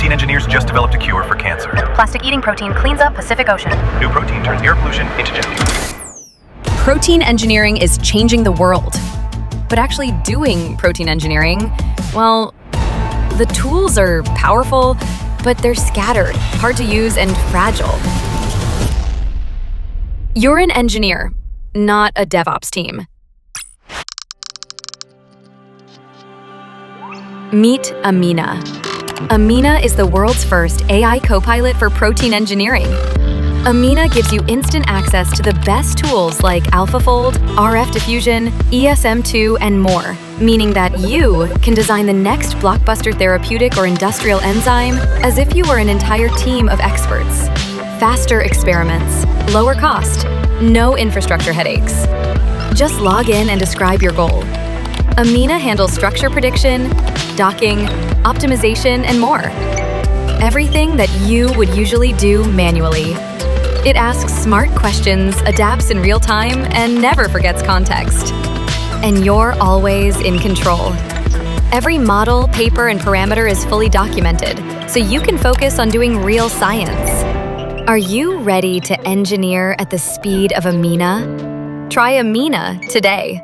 Protein engineers just developed a cure for cancer. Plastic-eating protein cleans up Pacific Ocean. New protein turns air pollution into jet fuel. Protein engineering is changing the world. But actually doing protein engineering, well, the tools are powerful, but they're scattered, hard to use, and fragile. You're an engineer, not a DevOps team. Meet Amina. Amina is the world's first AI co-pilot for protein engineering. Amina gives you instant access to the best tools like AlphaFold, RF diffusion, ESM2, and more, meaning that you can design the next blockbuster therapeutic or industrial enzyme as if you were an entire team of experts. Faster experiments, lower cost, no infrastructure headaches. Just log in and describe your goal. Amina handles structure prediction, docking, optimization, and more. Everything that you would usually do manually. It asks smart questions, adapts in real time, and never forgets context. And you're always in control. Every model, paper, and parameter is fully documented, so you can focus on doing real science. Are you ready to engineer at the speed of Amina? Try Amina today.